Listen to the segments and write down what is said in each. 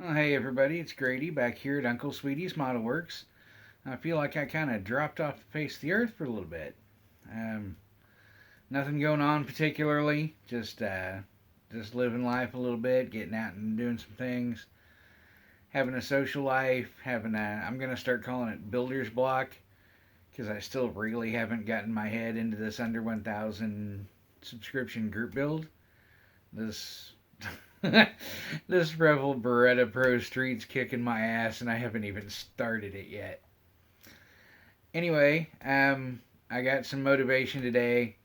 Oh, hey everybody, it's Grady back here at Uncle Sweetie's Model Works. I feel like I kind of dropped off the face of the earth for a little bit. Um, Nothing going on particularly, just living life a little bit, getting out and doing some things, having a social life, I'm gonna start calling it builder's block because I still really haven't gotten my head into this under 1,000 subscription group build. This this Revell Beretta Pro Street's kicking my ass, and I haven't even started it yet. Anyway, I got some motivation today,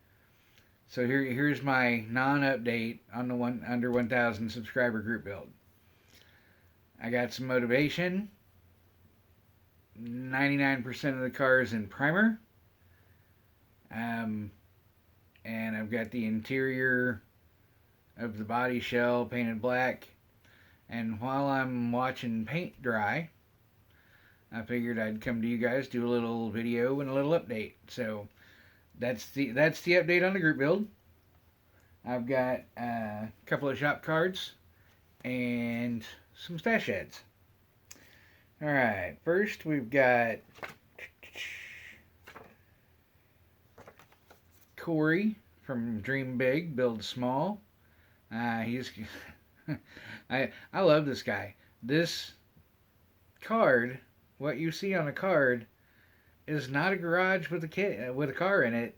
so here's my non-update on the one under 1,000 subscriber group build. I got some motivation. 99% of the cars in primer, um, and I've got the interior of the body shell painted black. And while I'm watching paint dry, I figured I'd come to you guys, do a little video and a little update. So that's the update on the group build. I've got a couple of shop cards and some stash ads. All right, first we've got Corey from Dream Big, Build Small. He's I love this guy. This card, what you see on a card, is not a garage with a car in it.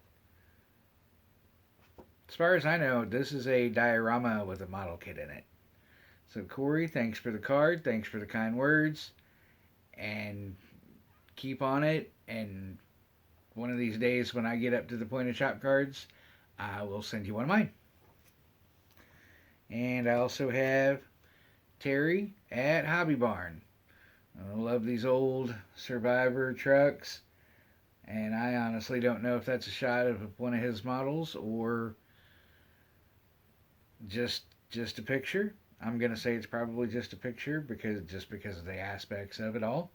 As far as I know, this is a diorama with a model kit in it. So Corey, thanks for the card, thanks for the kind words, and keep on it. And one of these days, when I get up to the point of shop cards, I will send you one of mine. And I also have Terry at Hobby Barn. I love these old Survivor trucks, and I honestly don't know if that's a shot of one of his models or just a picture. I'm gonna say it's probably just a picture because of the aspects of it all.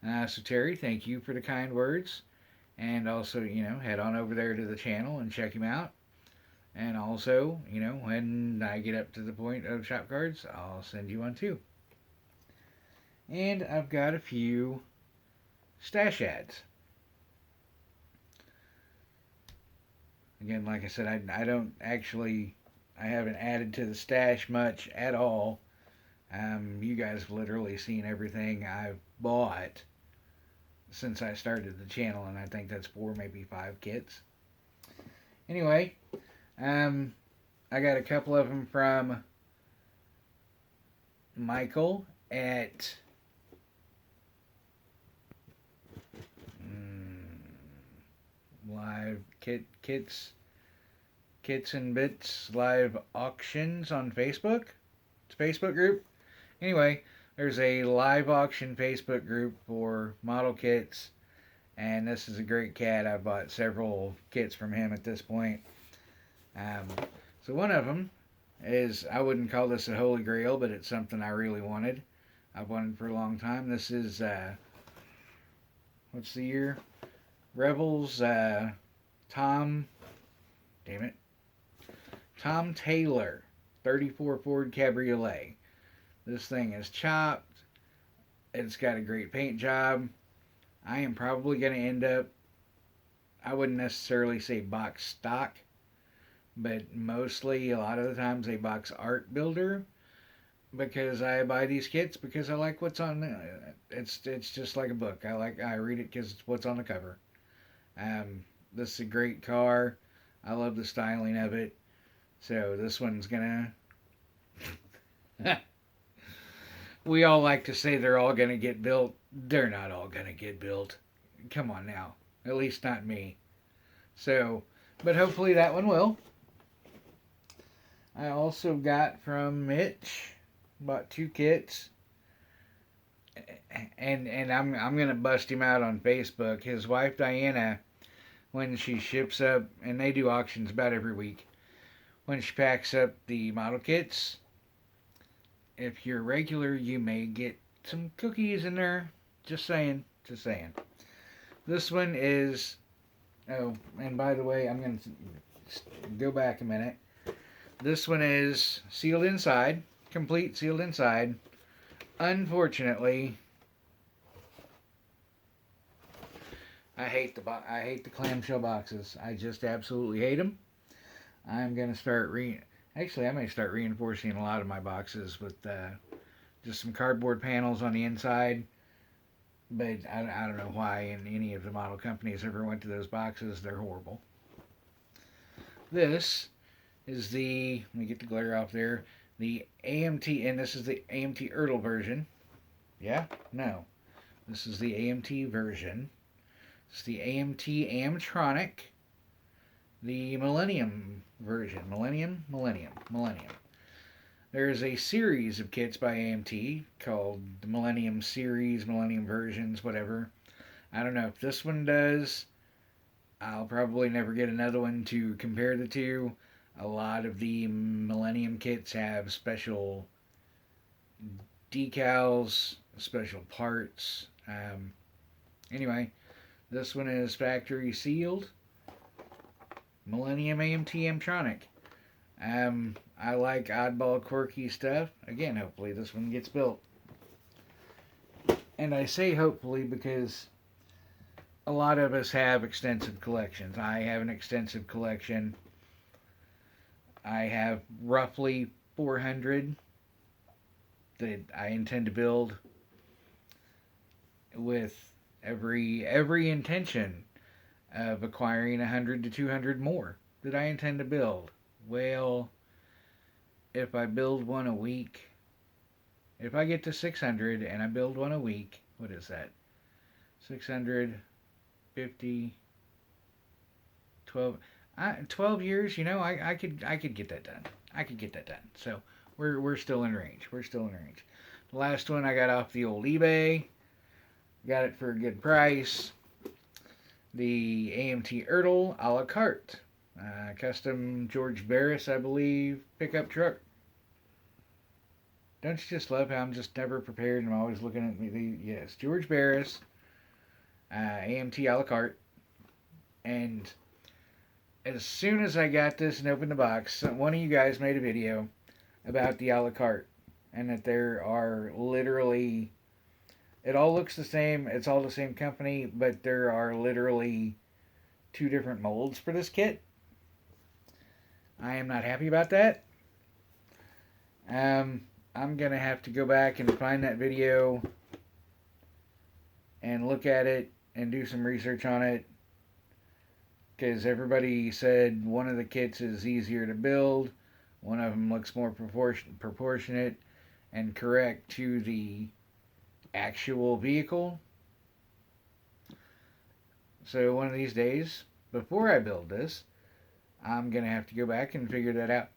So Terry, thank you for the kind words, and also head on over there to the channel and check him out. And also, when I get up to the point of shop cards, I'll send you one too. And I've got a few stash ads. Again, like I said, I haven't added to the stash much at all. You guys have literally seen everything I've bought since I started the channel, and I think that's 4, maybe 5 kits. Anyway, I got a couple of them from Michael at live kits and bits live auctions on Facebook. It's a Facebook group. Anyway, there's a live auction Facebook group for model kits, and this is a great cat. I've bought several kits from him at this point. So one of them is, I wouldn't call this a holy grail, but it's something I really wanted. I've wanted for a long time. This is, what's the year? Revell's Tom Taylor 34 Ford Cabriolet. This thing is chopped. It's got a great paint job. I am probably going to end up, I wouldn't necessarily say box stock, but mostly a lot of the times a box art builder, because I buy these kits because I like what's on it's just like a book. I read it because it's what's on the cover. This is a great car. I love the styling of it. So this one's gonna we all like to say they're all gonna get built. They're not all gonna get built. Come on now. At least not me. So, but hopefully that one will. I also got from Mitch, bought 2 kits, and I'm gonna bust him out on Facebook. His wife Diana, when she ships up, and they do auctions about every week, when she packs up the model kits, if you're regular, you may get some cookies in there. Just saying. This one is, oh, and by the way, I'm gonna go back a minute. This one is sealed inside, complete sealed inside, Unfortunately, I hate the clamshell boxes. I just absolutely hate them. I'm gonna start Actually, I may start reinforcing a lot of my boxes with just some cardboard panels on the inside. But I don't know why in any of the model companies ever went to those boxes. They're horrible. This is let me get the glare off there, the AMT, and this is the AMT Ertl version. Yeah? No. This is the AMT version. It's the AMT Amtronic, the Millennium version. Millennium. There's a series of kits by AMT called the Millennium Series, Millennium Versions, whatever. I don't know if this one does. I'll probably never get another one to compare the two. A lot of the Millennium kits have special decals, special parts. Anyway, this one is factory sealed. Millennium AMT Amtronic. I like oddball, quirky stuff. Again, hopefully this one gets built. And I say hopefully because a lot of us have extensive collections. I have an extensive collection. I have roughly 400 that I intend to build with every intention of acquiring 100 to 200 more that I intend to build. Well, if I build one a week, if I get to 600 and I build one a week, what is that? 650, 12 years, I could get that done. I could get that done. So we're still in range. The last one I got off the old eBay. Got it for a good price. The AMT Ertl a la carte. Custom George Barris, I believe, pickup truck. Don't you just love how I'm just never prepared and I'm always looking at me? Yes, George Barris, AMT a la carte. And as soon as I got this and opened the box, one of you guys made a video about the a la carte. And that there are literally, it all looks the same, it's all the same company, but there are literally 2 different molds for this kit. I am not happy about that. I'm going to have to go back and find that video and look at it and do some research on it. Because everybody said one of the kits is easier to build. One of them looks more proportionate and correct to the actual vehicle. So one of these days, before I build this, I'm going to have to go back and figure that out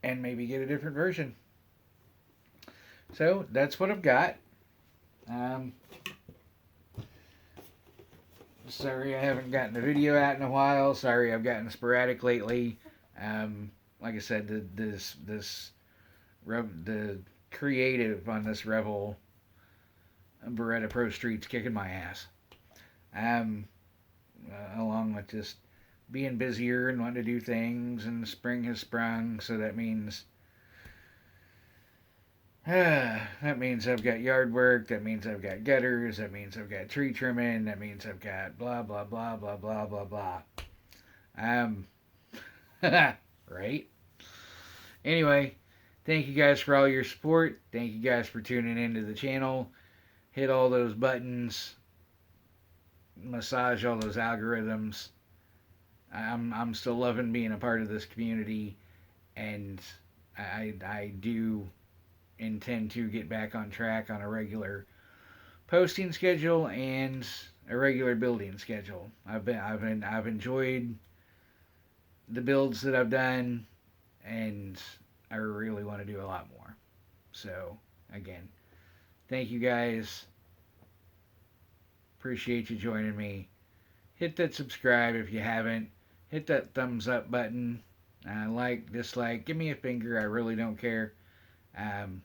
and maybe get a different version. So that's what I've got. Sorry I haven't gotten a video out in a while. Sorry I've gotten sporadic lately. Like I said, the creative on this Revell Beretta Pro Street's kicking my ass. Along with just being busier and wanting to do things, and spring has sprung, so that means I've got yard work, that means I've got gutters, that means I've got tree trimming, that means I've got blah blah blah blah blah blah blah. Right? Anyway, thank you guys for all your support. Thank you guys for tuning into the channel. Hit all those buttons. Massage all those algorithms. I'm still loving being a part of this community, and I do intend to get back on track on a regular posting schedule and a regular building schedule. I've enjoyed the builds that I've done, and I really want to do a lot more. So again, thank you guys. Appreciate you joining me. Hit that subscribe if you haven't. Hit that thumbs up button. Like, dislike, give me a finger. I really don't care.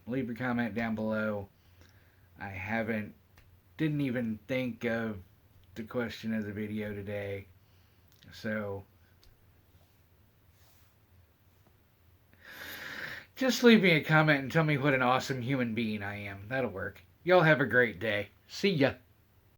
Leave a comment down below. Didn't even think of the question of the video today. So, Just leave me a comment and tell me what an awesome human being I am. That'll work. Y'all have a great day. See ya.